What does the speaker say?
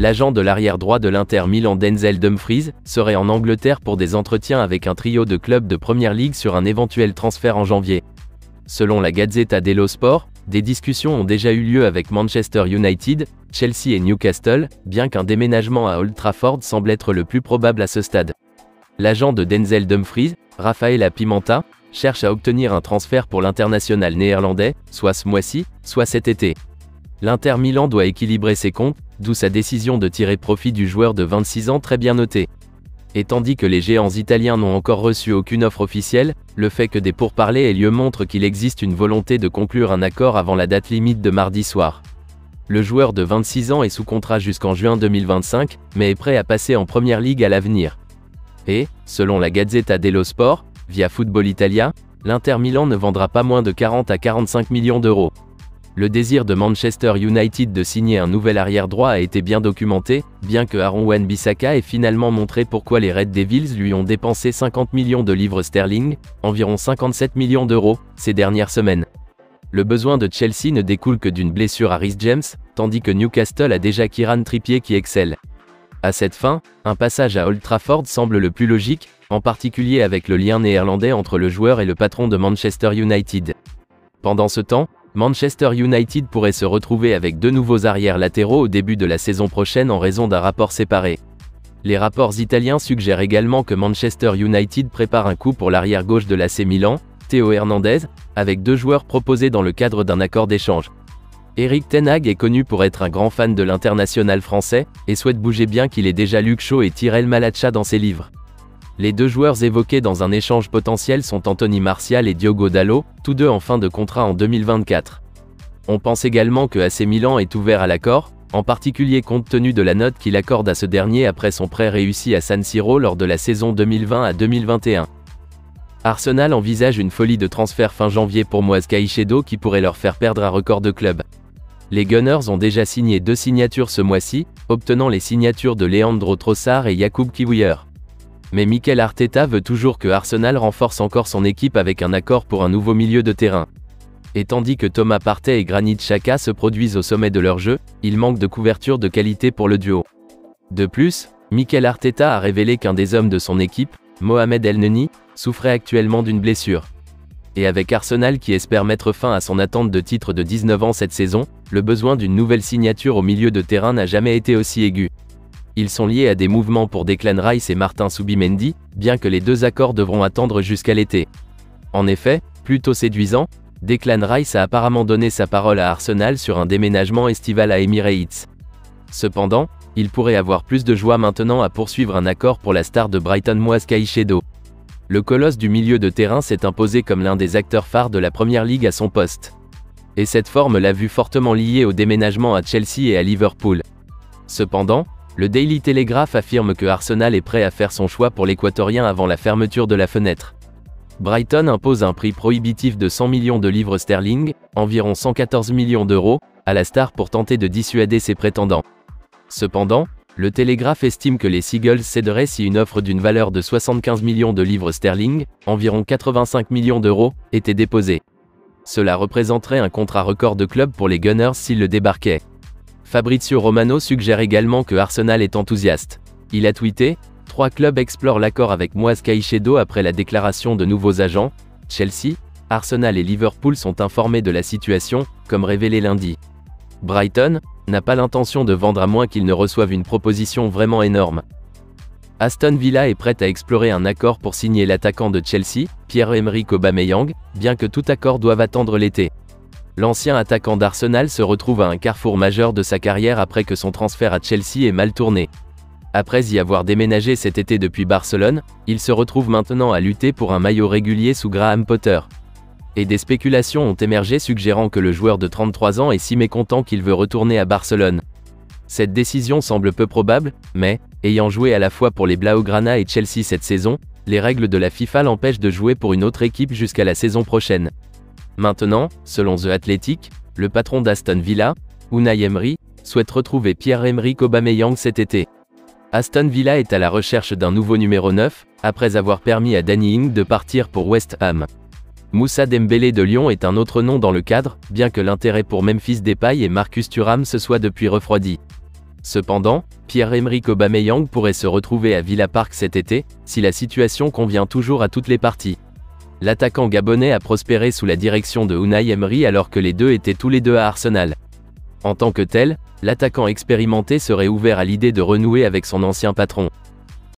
L'agent de l'arrière droit de l'Inter Milan Denzel Dumfries serait en Angleterre pour des entretiens avec un trio de clubs de Première Ligue sur un éventuel transfert en janvier. Selon la Gazzetta dello Sport, des discussions ont déjà eu lieu avec Manchester United, Chelsea et Newcastle, bien qu'un déménagement à Old Trafford semble être le plus probable à ce stade. L'agent de Denzel Dumfries, Rafaela Pimenta, cherche à obtenir un transfert pour l'international néerlandais, soit ce mois-ci, soit cet été. L'Inter Milan doit équilibrer ses comptes, d'où sa décision de tirer profit du joueur de 26 ans très bien noté. Et tandis que les géants italiens n'ont encore reçu aucune offre officielle, le fait que des pourparlers aient lieu montre qu'il existe une volonté de conclure un accord avant la date limite de mardi soir. Le joueur de 26 ans est sous contrat jusqu'en juin 2025, mais est prêt à passer en Première Ligue à l'avenir. Et, selon la Gazzetta dello Sport, via Football Italia, l'Inter Milan ne vendra pas moins de 40 à 45 millions d'euros. Le désir de Manchester United de signer un nouvel arrière-droit a été bien documenté, bien que Aaron Wan-Bissaka ait finalement montré pourquoi les Red Devils lui ont dépensé 50 millions de livres sterling, environ 57 millions d'euros, ces dernières semaines. Le besoin de Chelsea ne découle que d'une blessure à Reece James, tandis que Newcastle a déjà Kieran Trippier qui excelle. À cette fin, un passage à Old Trafford semble le plus logique, en particulier avec le lien néerlandais entre le joueur et le patron de Manchester United. Pendant ce temps, Manchester United pourrait se retrouver avec deux nouveaux arrières latéraux au début de la saison prochaine en raison d'un rapport séparé. Les rapports italiens suggèrent également que Manchester United prépare un coup pour l'arrière gauche de l'AC Milan, Théo Hernandez, avec deux joueurs proposés dans le cadre d'un accord d'échange. Erik ten Hag est connu pour être un grand fan de l'international français, et souhaite bouger bien qu'il ait déjà Luke Shaw et Tyrell Malacia dans ses livres. Les deux joueurs évoqués dans un échange potentiel sont Anthony Martial et Diogo Dalot, tous deux en fin de contrat en 2024. On pense également que AC Milan est ouvert à l'accord, en particulier compte tenu de la note qu'il accorde à ce dernier après son prêt réussi à San Siro lors de la saison 2020 à 2021. Arsenal envisage une folie de transfert fin janvier pour Moise Caicedo qui pourrait leur faire perdre un record de club. Les Gunners ont déjà signé 2 signatures ce mois-ci, obtenant les signatures de Leandro Trossard et Jakub Kiwior. Mais Mikel Arteta veut toujours que Arsenal renforce encore son équipe avec un accord pour un nouveau milieu de terrain. Et tandis que Thomas Partey et Granit Xhaka se produisent au sommet de leur jeu, il manque de couverture de qualité pour le duo. De plus, Mikel Arteta a révélé qu'un des hommes de son équipe, Mohamed Elneny, souffrait actuellement d'une blessure. Et avec Arsenal qui espère mettre fin à son attente de titre de 19 ans cette saison, le besoin d'une nouvelle signature au milieu de terrain n'a jamais été aussi aigu. Ils sont liés à des mouvements pour Declan Rice et Martin Subimendi, bien que les deux accords devront attendre jusqu'à l'été. En effet, plutôt séduisant, Declan Rice a apparemment donné sa parole à Arsenal sur un déménagement estival à Emirates. Cependant, il pourrait avoir plus de joie maintenant à poursuivre un accord pour la star de Brighton Moise Caicedo. Le colosse du milieu de terrain s'est imposé comme l'un des acteurs phares de la Première Ligue à son poste. Et cette forme l'a vu fortement lié au déménagement à Chelsea et à Liverpool. Cependant, le Daily Telegraph affirme que Arsenal est prêt à faire son choix pour l'Équatorien avant la fermeture de la fenêtre. Brighton impose un prix prohibitif de 100 millions de livres sterling, environ 114 millions d'euros, à la star pour tenter de dissuader ses prétendants. Cependant, le Télégraphe estime que les Seagulls céderaient si une offre d'une valeur de 75 millions de livres sterling, environ 85 millions d'euros, était déposée. Cela représenterait un contrat record de club pour les Gunners s'ils le débarquaient. Fabrizio Romano suggère également que Arsenal est enthousiaste. Il a tweeté « 3 clubs explorent l'accord avec Moise Caicedo après la déclaration de nouveaux agents. Chelsea, Arsenal et Liverpool sont informés de la situation, comme révélé lundi. Brighton n'a pas l'intention de vendre à moins qu'ils ne reçoivent une proposition vraiment énorme. Aston Villa est prête à explorer un accord pour signer l'attaquant de Chelsea, Pierre-Emerick Aubameyang, bien que tout accord doive attendre l'été. L'ancien attaquant d'Arsenal se retrouve à un carrefour majeur de sa carrière après que son transfert à Chelsea ait mal tourné. Après y avoir déménagé cet été depuis Barcelone, il se retrouve maintenant à lutter pour un maillot régulier sous Graham Potter. Et des spéculations ont émergé suggérant que le joueur de 33 ans est si mécontent qu'il veut retourner à Barcelone. Cette décision semble peu probable, mais, ayant joué à la fois pour les Blaugrana et Chelsea cette saison, les règles de la FIFA l'empêchent de jouer pour une autre équipe jusqu'à la saison prochaine. Maintenant, selon The Athletic, le patron d'Aston Villa, Unai Emery, souhaite retrouver Pierre-Emerick Aubameyang cet été. Aston Villa est à la recherche d'un nouveau numéro 9, après avoir permis à Danny Ings de partir pour West Ham. Moussa Dembélé de Lyon est un autre nom dans le cadre, bien que l'intérêt pour Memphis Depay et Marcus Thuram se soit depuis refroidi. Cependant, Pierre-Emerick Aubameyang pourrait se retrouver à Villa Park cet été, si la situation convient toujours à toutes les parties. L'attaquant gabonais a prospéré sous la direction de Unai Emery alors que les deux étaient tous les deux à Arsenal. En tant que tel, l'attaquant expérimenté serait ouvert à l'idée de renouer avec son ancien patron.